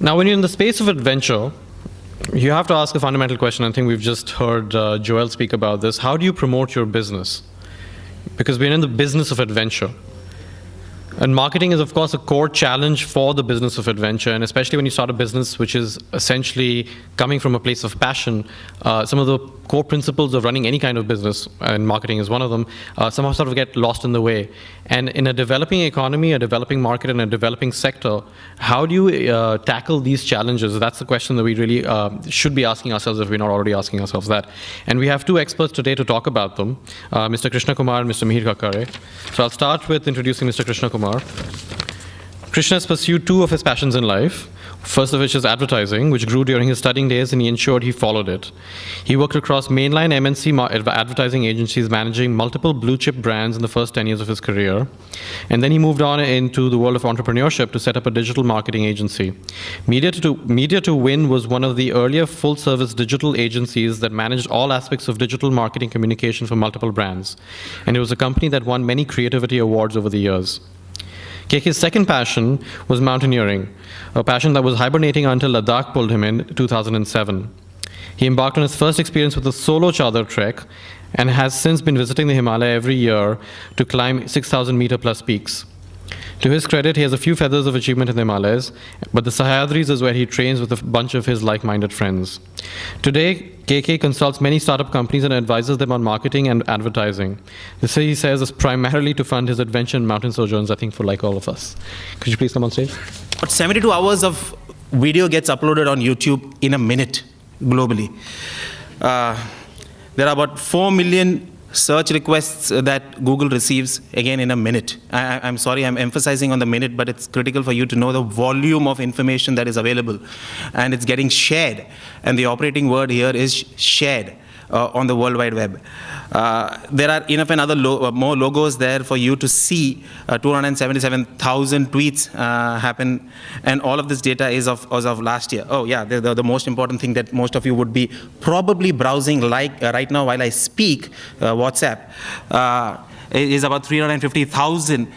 Now, when you're in the space of adventure, you have to ask a fundamental question. I think we've just heard Joel speak about this. How do you promote your business? Because we're in the business of adventure. And marketing is, of course, a core challenge for the business of adventure, and especially when you start a business which is essentially coming from a place of passion. Some of the core principles of running any kind of business, and marketing is one of them, somehow sort of get lost in the way. And in a developing economy, a developing market, and a developing sector, how do you tackle these challenges? That's the question that we really should be asking ourselves if we're not already asking ourselves that. And we have two experts today to talk about them, Mr. Krishna Kumar and Mr. Mihir Kakkare. So I'll start with introducing Mr. Krishna Kumar. Krishna has pursued two of his passions in life, first of which is advertising, which grew during his studying days, and he ensured he followed it. He worked across mainline MNC advertising agencies, managing multiple blue-chip brands in the first 10 years of his career. And then he moved on into the world of entrepreneurship to set up a digital marketing agency. Media to Win was one of the earlier full-service digital agencies that managed all aspects of digital marketing communication for multiple brands. And it was a company that won many creativity awards over the years. KK's second passion was mountaineering, a passion that was hibernating until Ladakh pulled him in 2007. He embarked on his first experience with a solo chadar trek and has since been visiting the Himalaya every year to climb 6,000-meter plus peaks. To his credit, he has a few feathers of achievement in the Himalayas, but the Sahyadris is where he trains with a bunch of his like-minded friends. Today, KK consults many startup companies and advises them on marketing and advertising. This, he says, is primarily to fund his adventure and mountain sojourns, I think, for like all of us. Could you please come on stage? About 72 hours of video gets uploaded on YouTube in a minute, globally. There are about 4 million search requests that Google receives, again, in a minute. I'm sorry, I'm emphasizing on the minute, but it's critical for you to know the volume of information that is available. And it's getting shared. And the operating word here is shared on the World Wide Web. There are enough and other more logos there for you to see 277,000 tweets happen, and all of this data is of last year. Oh yeah, the most important thing that most of you would be probably browsing right now while I speak, WhatsApp, is about 350,000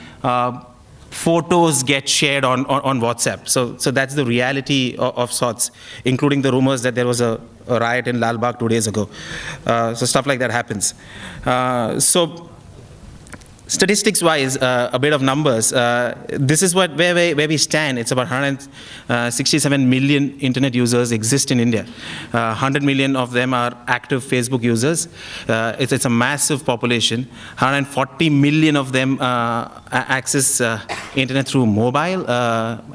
photos get shared on WhatsApp. So that's the reality of sorts, including the rumors that there was a riot in Lal Bagh 2 days ago. So stuff like that happens. So statistics-wise, a bit of numbers. This is where we stand. It's about 167 million internet users exist in India. 100 million of them are active Facebook users. It's a massive population. 140 million of them access internet through mobile.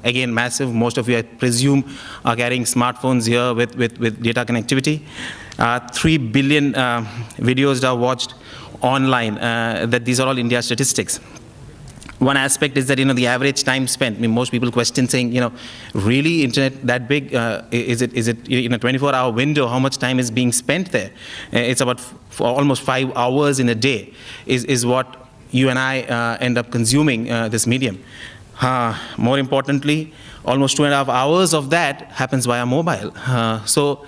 Again, massive. Most of you, I presume, are carrying smartphones here with data connectivity. 3 billion videos are watched online. That these are all India statistics. One aspect is that, the average time spent. I mean, most people question saying, really internet that big? Is it in a 24-hour window? How much time is being spent there? It's about almost 5 hours in a day is what you and I end up consuming this medium. More importantly, almost 2.5 hours of that happens via mobile. So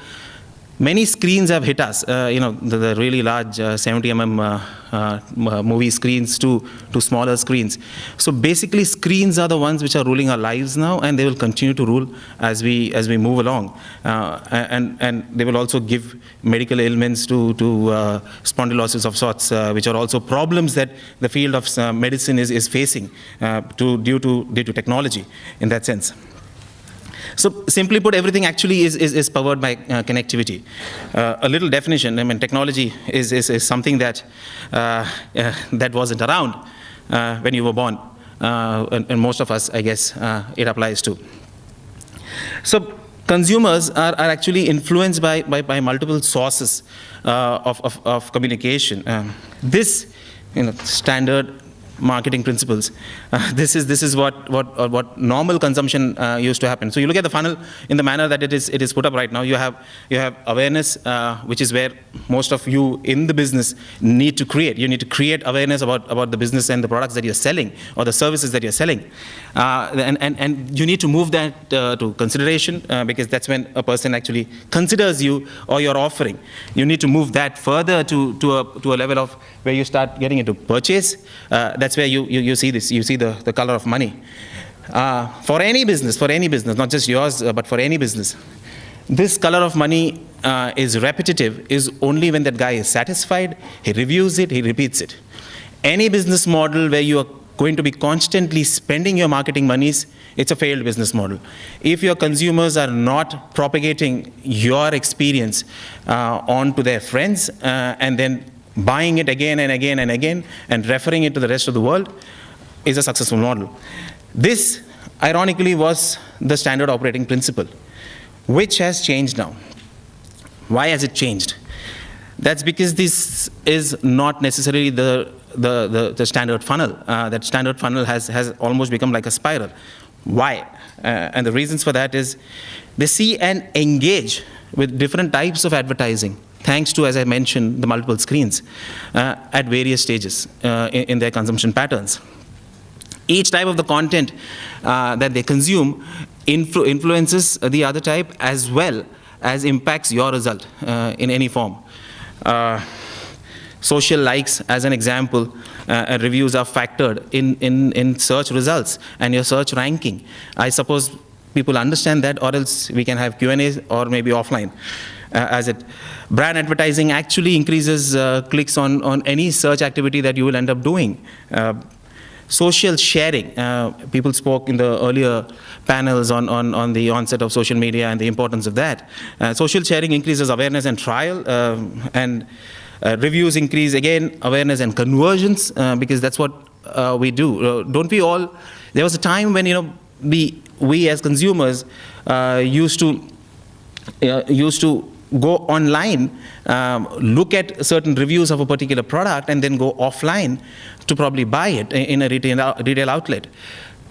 many screens have hit us, the really large 70 movie screens to smaller screens. So basically, screens are the ones which are ruling our lives now, and they will continue to rule as we move along. And they will also give medical ailments to spondylosis of sorts, which are also problems that the field of medicine is facing due to technology in that sense. So simply put, everything actually is powered by connectivity. A little definition, I mean, technology is something that wasn't around when you were born. And most of us, I guess, it applies to. So consumers are actually influenced by multiple sources of communication. This, standard marketing principles. This is what normal consumption used to happen. So you look at the funnel in the manner that it is put up right now. You have awareness, which is where most of you in the business need to create. You need to create awareness about the business and the products that you're selling or the services that you're selling, and you need to move that to consideration, because that's when a person actually considers you or your offering. You need to move that further to a level of where you start getting into purchase. That's where you see this. You see the color of money. For any business, not just yours, but for any business, this color of money is repetitive is only when that guy is satisfied, he reviews it, he repeats it. Any business model where you are going to be constantly spending your marketing monies, it's a failed business model. If your consumers are not propagating your experience onto their friends and then buying it again and again and again and referring it to the rest of the world, is a successful model. This, ironically, was the standard operating principle, which has changed now. Why has it changed? That's because this is not necessarily the standard funnel. That standard funnel has almost become like a spiral. Why? And the reasons for that is they see and engage with different types of advertising, thanks to, as I mentioned, the multiple screens at various stages in their consumption patterns. Each type of the content that they consume influences the other type as well as impacts your result in any form. Social likes, as an example, reviews are factored in search results and your search ranking. I suppose people understand that, or else we can have Q&A or maybe offline. Brand advertising actually increases clicks on any search activity that you will end up doing. Social sharing, people spoke in the earlier panels on the onset of social media and the importance of that. Social sharing increases awareness and trial, and reviews increase, again, awareness and conversions, because that's what we do. Don't we all? There was a time when, we as consumers used to go online, look at certain reviews of a particular product, and then go offline to probably buy it in a retail outlet.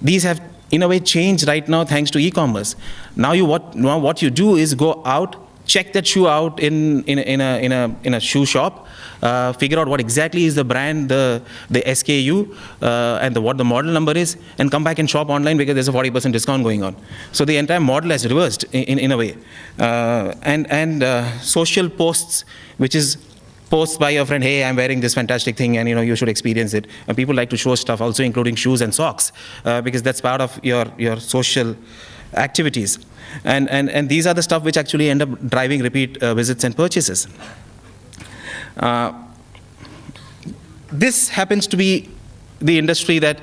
These have, in a way, changed right now thanks to e-commerce. Now what you do is go out, check that shoe out in a shoe shop, figure out what exactly is the brand, the SKU, and what the model number is, and come back and shop online because there's a 40% discount going on. So the entire model has reversed in a way. And social posts, which is posts by your friend, hey, I'm wearing this fantastic thing, and you should experience it. And people like to show stuff also, including shoes and socks, because that's part of your social activities. And these are the stuff which actually end up driving repeat visits and purchases. This happens to be the industry that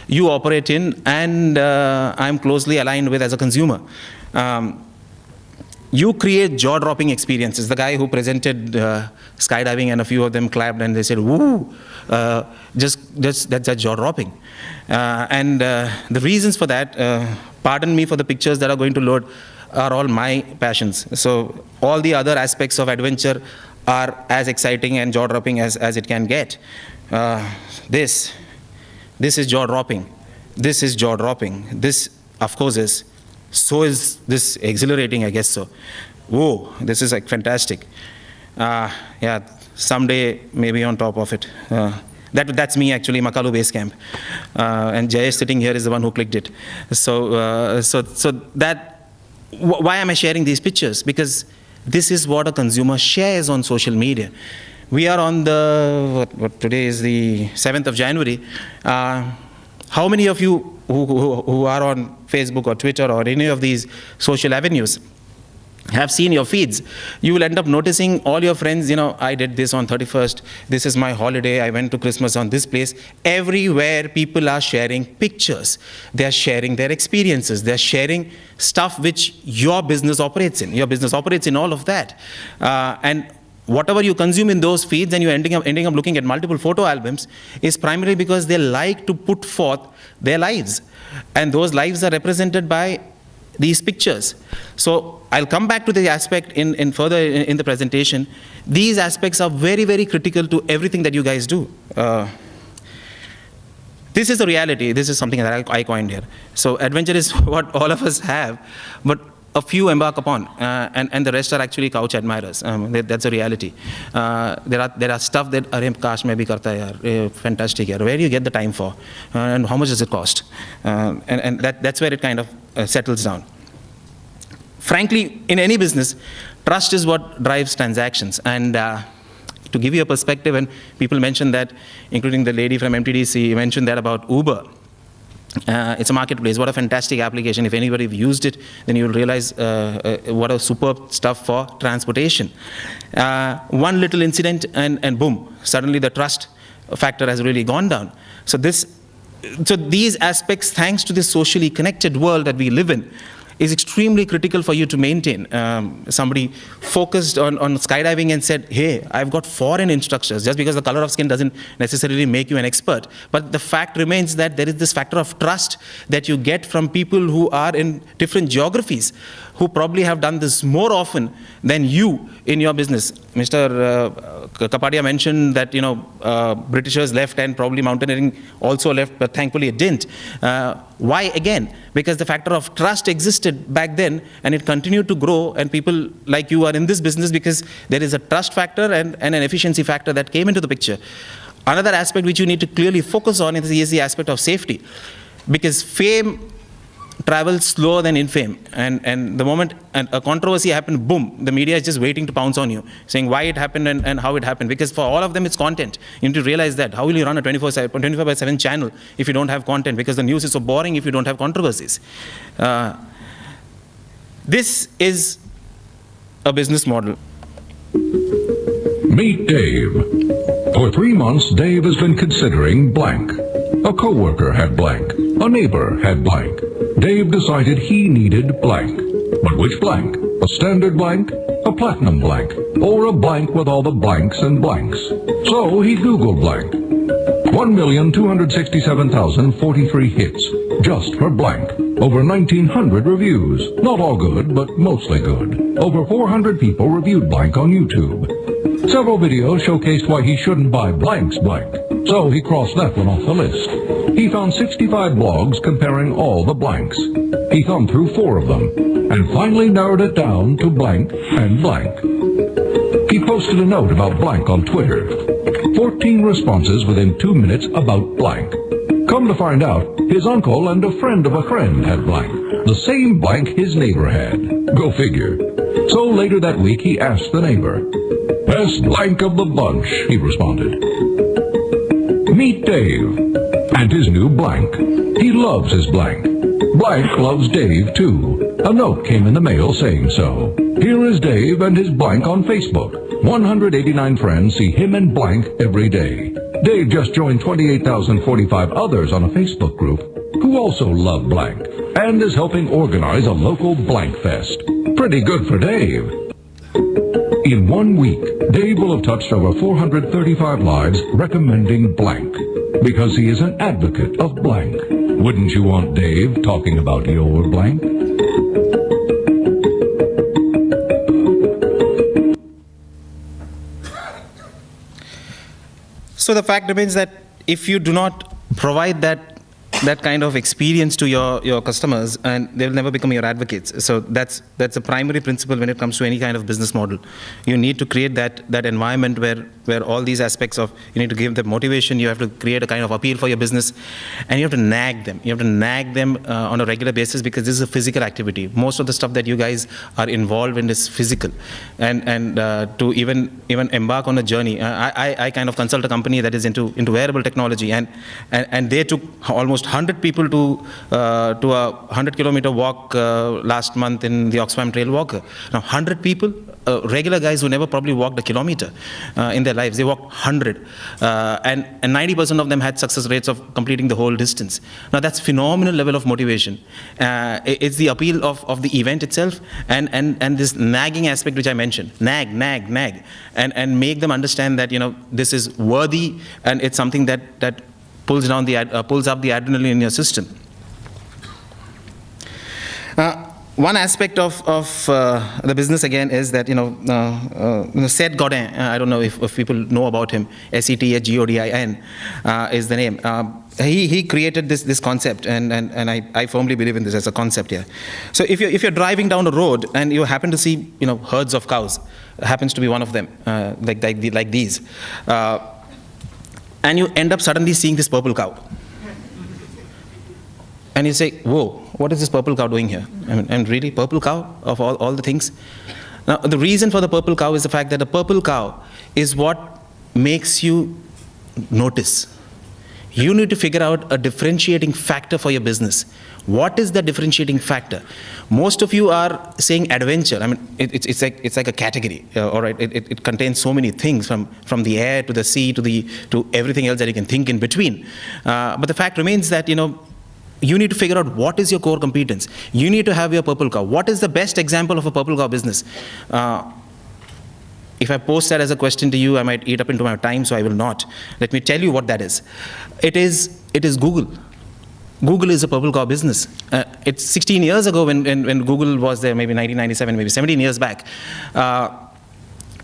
you operate in, and I'm closely aligned with as a consumer. You create jaw-dropping experiences. The guy who presented skydiving, and a few of them clapped and they said, woo, that's jaw-dropping. And the reasons for that, pardon me for the pictures that are going to load, are all my passions. So all the other aspects of adventure are as exciting and jaw-dropping as it can get. This is jaw-dropping. This is jaw-dropping. This, of course, is. So is this exhilarating, I guess so. Whoa, this is like fantastic. Yeah, someday maybe on top of it. That's me actually, Makalu Base Camp. And Jayesh sitting here is the one who clicked it. So that, why am I sharing these pictures? Because this is what a consumer shares on social media. We are on what today is the 7th of January. How many of you who are on Facebook or Twitter or any of these social avenues have seen your feeds? You will end up noticing all your friends, I did this on 31st, this is my holiday, I went to Christmas on this place. Everywhere people are sharing pictures. They are sharing their experiences. They are sharing stuff which your business operates in. Your business operates in all of that. And whatever you consume in those feeds, and you're ending up looking at multiple photo albums, is primarily because they like to put forth their lives. And those lives are represented by these pictures. So I'll come back to the aspect further in the presentation. These aspects are very, very critical to everything that you guys do. This is the reality. This is something that I coined here. So adventure is what all of us have, but a few embark upon, and the rest are actually couch admirers. That's a reality. There are stuff that Arey kash mein bhi karta hai yaar, fantastic yaar. Where do you get the time for, and how much does it cost? And that's where it kind of settles down. Frankly, in any business, trust is what drives transactions. And to give you a perspective, and people mentioned that, including the lady from MTDC mentioned that about Uber. It's a marketplace. What a fantastic application. If anybody have used it, then you'll realize what a superb stuff for transportation. One little incident and boom, suddenly the trust factor has really gone down. So these aspects, thanks to this socially connected world that we live in, is extremely critical for you to maintain. Somebody focused on skydiving and said, hey, I've got foreign instructors. Just because the color of skin doesn't necessarily make you an expert. But the fact remains that there is this factor of trust that you get from people who are in different geographies, who probably have done this more often than you in your business. Mr. Kapadia mentioned that, Britishers left and probably mountaineering also left, but thankfully it didn't. Why again? Because the factor of trust existed back then, and it continued to grow, and people like you are in this business because there is a trust factor and an efficiency factor that came into the picture. Another aspect which you need to clearly focus on is the aspect of safety, because fame travels slower than infame, and the moment a controversy happened, boom, the media is just waiting to pounce on you, saying why it happened and how it happened, because for all of them it's content. You need to realize that. How will you run a 24/7 channel if you don't have content, because the news is so boring if you don't have controversies. This is a business model. Meet Dave. For 3 months, Dave has been considering blank. A coworker had blank. A neighbor had blank. Dave decided he needed blank. But which blank? A standard blank? A platinum blank? Or a blank with all the blanks and blanks? So he Googled blank. 1,267,043 hits just for blank. Over 1,900 reviews. Not all good, but mostly good. Over 400 people reviewed blank on YouTube. Several videos showcased why he shouldn't buy blank's blank. So he crossed that one off the list. He found 65 blogs comparing all the blanks. He thumbed through 4 of them, and finally narrowed it down to blank and blank. He posted a note about blank on Twitter. 14 responses within 2 minutes about blank. Come to find out, his uncle and a friend of a friend had blank. The same blank his neighbor had. Go figure. So later that week he asked the neighbor. Best blank of the bunch, he responded. Meet Dave and his new blank. He loves his blank. Blank loves Dave too. A note came in the mail saying so. Here is Dave and his blank on Facebook. 189 friends see him and blank every day. Dave just joined 28,045 others on a Facebook group who also love blank and is helping organize a local blank fest. Pretty good for Dave. In 1 week, Dave will have touched over 435 lives recommending blank because he is an advocate of blank. Wouldn't you want Dave talking about your blank? So the fact remains that if you do not provide that kind of experience to your customers, and they will never become your advocates. So that's a primary principle when it comes to any kind of business model. You need to create that environment where all these aspects of, you need to give them motivation, you have to create a kind of appeal for your business, and you have to nag them. You have to nag them on a regular basis, because this is a physical activity. Most of the stuff that you guys are involved in is physical. And to even embark on a journey, I kind of consult a company that is into wearable technology, and they took almost 100 people to a 100-kilometer walk last month in the Oxfam Trail Walker. Now 100 people, regular guys who never probably walked a kilometer in their lives, they walked 100, and 90% of them had success rates of completing the whole distance. Now that's phenomenal level of motivation. It's the appeal of the event itself, and this nagging aspect which I mentioned, nag, and make them understand that this is worthy, and it's something that pulls up the adrenaline in your system. One aspect of the business again is that Seth Godin, I don't know if people know about him. SETHGODIN is the name. He created this concept, and I firmly believe in this as a concept here. So if you're driving down a road and you happen to see herds of cows, happens to be one of them, like these. And you end up suddenly seeing this purple cow. And you say, whoa, what is this purple cow doing here? And really, purple cow of all the things? Now, the reason for the purple cow is the fact that the purple cow is what makes you notice. You need to figure out a differentiating factor for your business. What is the differentiating factor? Most of you are saying adventure. I mean, it's like a category. All right, it contains so many things from the air to the sea to everything else that you can think in between. But the fact remains that you need to figure out what is your core competence. You need to have your purple cow. What is the best example of a purple cow business? If I post that as a question to you, I might eat up into my time, so I will not. Let me tell you what that is. It is Google. Google is a purple cow business. It's 16 years ago when Google was there, maybe 1997, maybe 17 years back.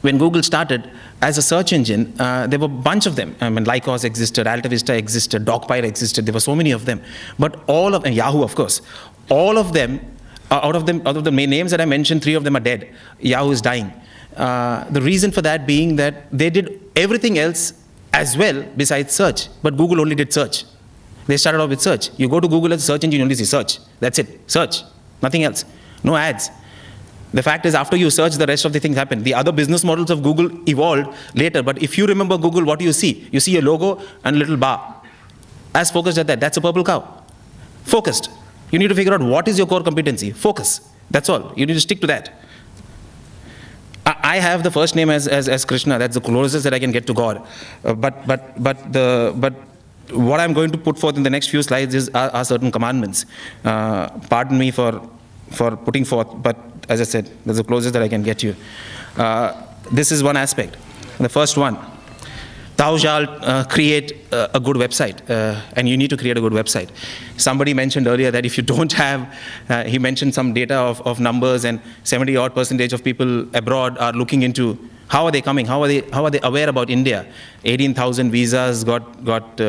When Google started as a search engine, there were a bunch of them. I mean, Lycos existed, AltaVista existed, Dogpile existed. There were so many of them. But all of, and Yahoo, of course, all of them, out of the main names that I mentioned, 3 of them are dead. Yahoo is dying. The reason for that being that they did everything else as well besides search, but Google only did search. They started off with search. You go to Google as a search engine, you only see search. That's it. Search. Nothing else. No ads. The fact is, after you search, the rest of the things happen. The other business models of Google evolved later, but if you remember Google, what do you see? You see a logo and a little bar. As focused at that. That's a purple cow. Focused. You need to figure out what is your core competency. Focus. That's all. You need to stick to that. I have the first name as Krishna. That's the closest that I can get to God. But what I'm going to put forth in the next few slides are certain commandments. Pardon me for putting forth, but as I said, that's the closest that I can get you. This is one aspect. The first one, thou shalt create a good website, and you need to create a good website. Somebody mentioned earlier that if you don't have, he mentioned some data of numbers, and 70% of people abroad are looking into how are they coming, how are they aware about India. 18,000 visas got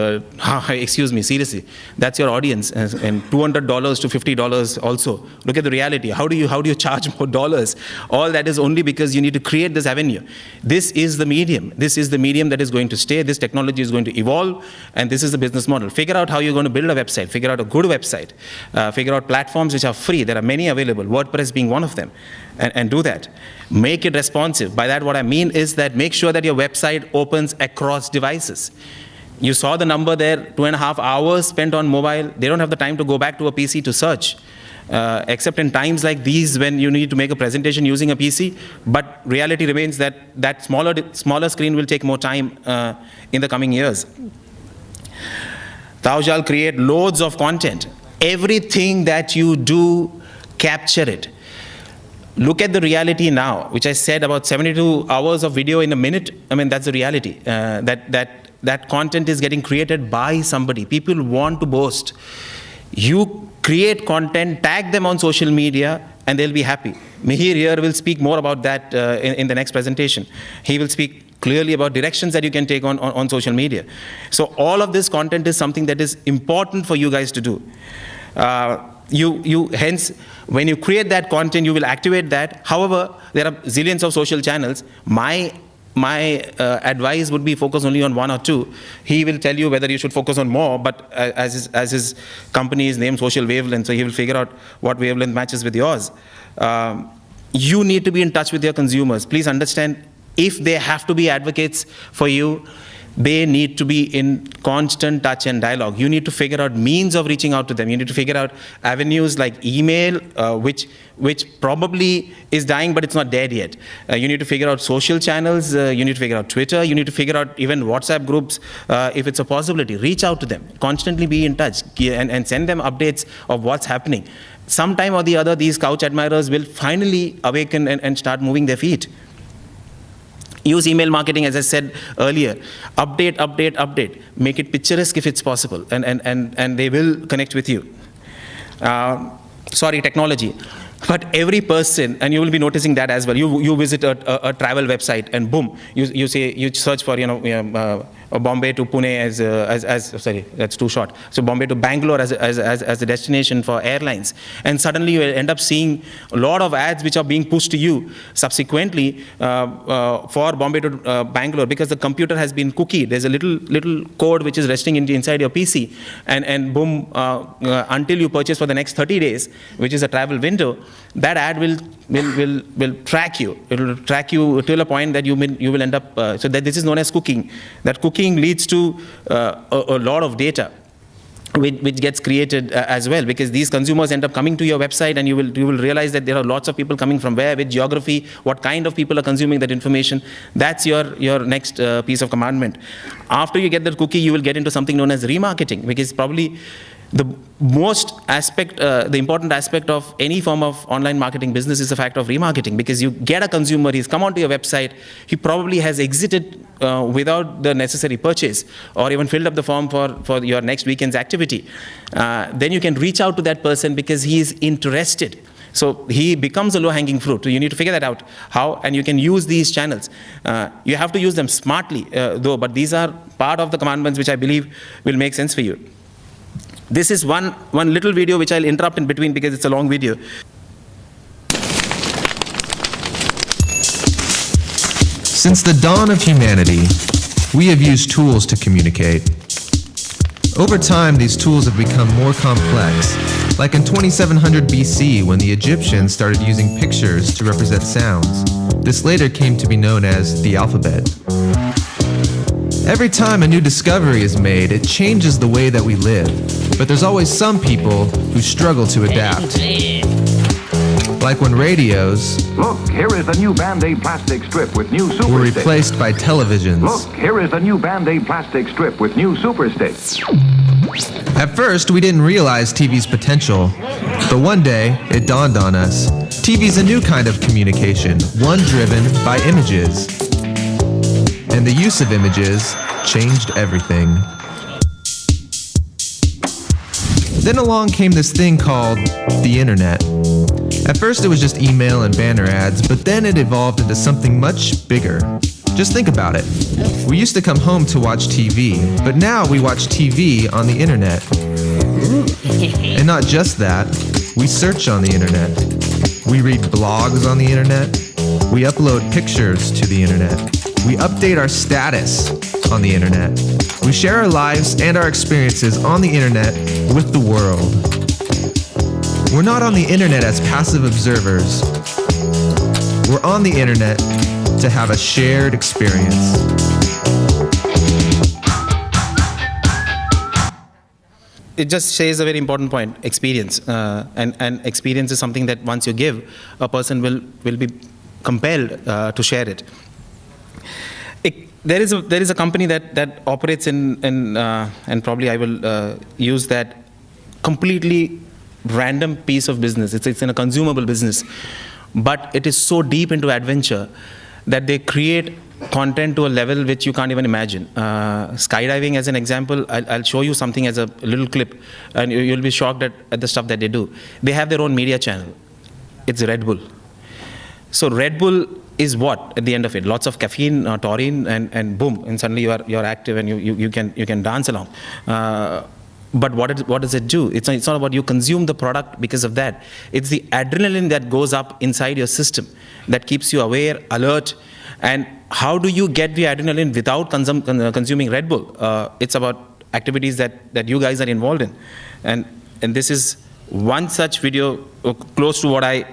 excuse me, seriously, that's your audience, and $200 to $50 also. Look at the reality. How do you charge more dollars? All that is only because you need to create this avenue. This is the medium. This is the medium that is going to stay. This technology is going to evolve, and this is the business model. Figure out how you're going to build a website. Figure out a good website. Figure out platforms which are free. There are many available, WordPress being one of them, and do that. Make it responsive. By that, what I mean is that make sure that your website opens across devices. You saw the number there, 2.5 hours spent on mobile. They don't have the time to go back to a PC to search, except in times like these when you need to make a presentation using a PC. But reality remains that smaller screen will take more time in the coming years. Thou shalt create loads of content. Everything that you do, capture it. Look at the reality now, which I said about 72 hours of video in a minute. I mean, that's the reality. That content is getting created by somebody. People want to boast. You create content, tag them on social media, and they'll be happy. Mihir here will speak more about that in the next presentation. He will speak clearly about directions that you can take on social media. So all of this content is something that is important for you guys to do. Hence, when you create that content, you will activate that. However, there are zillions of social channels. My advice would be focus only on 1 or 2. He will tell you whether you should focus on more, but as his company is named Social Wavelength, so he will figure out what wavelength matches with yours. You need to be in touch with your consumers. Please understand, if they have to be advocates for you, they need to be in constant touch and dialogue. You need to figure out means of reaching out to them. You need to figure out avenues like email, which probably is dying, but it's not dead yet. You need to figure out social channels. You need to figure out Twitter. You need to figure out even WhatsApp groups, if it's a possibility. Reach out to them. Constantly be in touch and send them updates of what's happening. Sometime or the other, these couch admirers will finally awaken and start moving their feet. Use email marketing, as I said earlier. Update. Make it picturesque if it's possible, and they will connect with you. Technology. But every person, and you will be noticing that as well. You visit a travel website, and boom, you search for Bombay to Pune sorry, that's too short. So Bombay to Bangalore as a destination for airlines, and suddenly you end up seeing a lot of ads which are being pushed to you subsequently for Bombay to Bangalore, because the computer has been cookied. There's a little code which is resting inside your PC, and boom, until you purchase for the next 30 days, which is a travel window, that ad will track you. It will track you till a point that you will end up. So that this is known as cooking. That cooking cooking leads to a lot of data, which gets created as well, because these consumers end up coming to your website, and you will realize that there are lots of people coming from where, with geography, what kind of people are consuming that information. That's your next piece of commandment. After you get that cookie, you will get into something known as remarketing, because probably the important aspect of any form of online marketing business is the fact of remarketing, because you get a consumer, he's come onto your website, he probably has exited without the necessary purchase, or even filled up the form for your next weekend's activity. Then you can reach out to that person because he is interested. So he becomes a low-hanging fruit. So you need to figure that out, how, and you can use these channels. You have to use them smartly, though, but these are part of the commandments which I believe will make sense for you. This is one little video which I'll interrupt in between because it's a long video. Since the dawn of humanity, we have used tools to communicate. Over time, these tools have become more complex, like in 2700 BC when the Egyptians started using pictures to represent sounds. This later came to be known as the alphabet. Every time a new discovery is made, it changes the way that we live. But there's always some people who struggle to adapt. Like when radios Look, here is the new Band-Aid plastic strip with new Super were Stick. replaced by televisions. Look, here is the new Band-Aid plastic strip with new Super Stick. At first, we didn't realize TV's potential. But one day, it dawned on us. TV's a new kind of communication, one driven by images. And the use of images changed everything. Then along came this thing called the internet. At first it was just email and banner ads, but then it evolved into something much bigger. Just think about it. We used to come home to watch TV, but now we watch TV on the internet. And not just that, we search on the internet. We read blogs on the internet. We upload pictures to the internet. We update our status on the internet. We share our lives and our experiences on the internet with the world. We're not on the internet as passive observers. We're on the internet to have a shared experience. It just says a very important point, experience. And experience is something that once you give, a person will be compelled to share it. There is a company that operates in and probably I will use that completely random piece of business. It's in a consumable business, but it is so deep into adventure that they create content to a level which you can't even imagine. Skydiving as an example, I'll show you something as a little clip, and you'll be shocked at the stuff that they do. They have their own media channel. It's Red Bull. So Red Bull is what at the end of it? Lots of caffeine, taurine, and boom, and suddenly you're active and you can dance along. But what does it do? It's not about you consume the product because of that. It's the adrenaline that goes up inside your system that keeps you aware, alert. And how do you get the adrenaline without consuming Red Bull? It's about activities that you guys are involved in. And this is one such video close to what I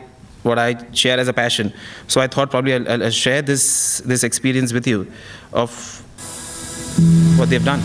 share as a passion. So I thought probably I'll share this experience with you of what they've done.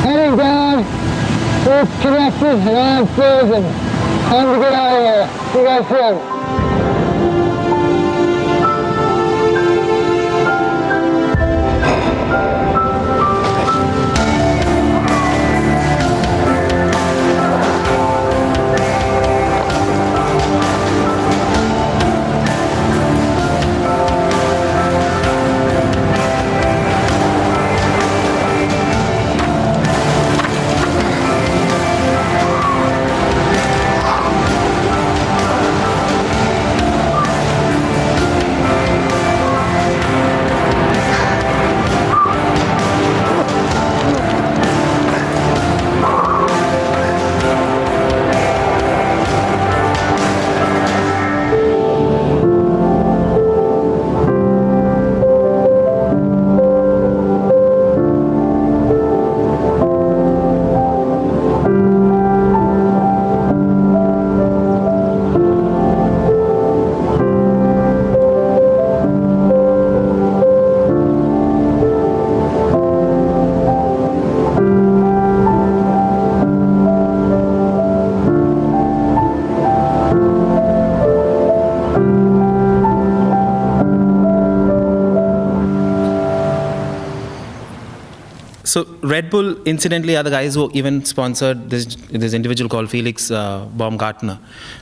Heading down, it's connected and I'm frozen. Time to get out of here. See you guys soon. So Red Bull, incidentally, are the guys who even sponsored this individual called Felix Baumgartner.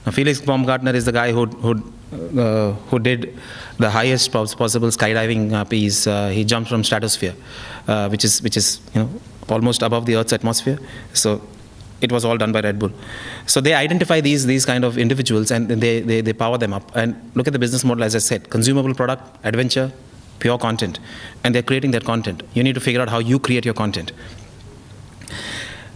Now, Felix Baumgartner is the guy who did the highest possible skydiving piece. He jumped from stratosphere, which is almost above the Earth's atmosphere. So it was all done by Red Bull. So they identify these kind of individuals and they power them up. And look at the business model, as I said, consumable product, adventure, pure content. And they're creating that content. You need to figure out how you create your content.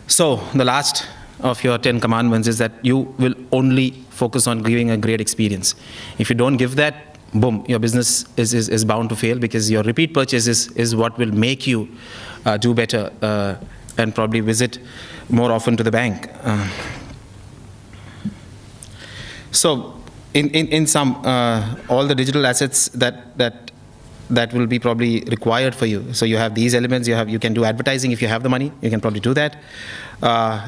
So the last of your 10 commandments is that you will only focus on giving a great experience. If you don't give that, boom, your business is bound to fail, because your repeat purchase is what will make you do better and probably visit more often to the bank. So in sum, all the digital assets that will be probably required for you. So you have these elements. You can do advertising if you have the money. You can probably do that.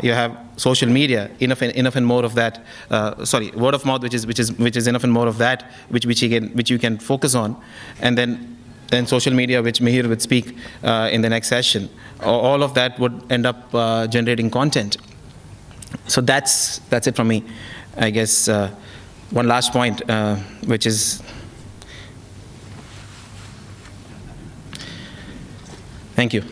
You have social media, enough and more of that. Word of mouth, which is enough and more of that, which you can focus on, and then social media, which Mihir would speak in the next session. All of that would end up generating content. So that's it from me. I guess one last point, which is. Thank you.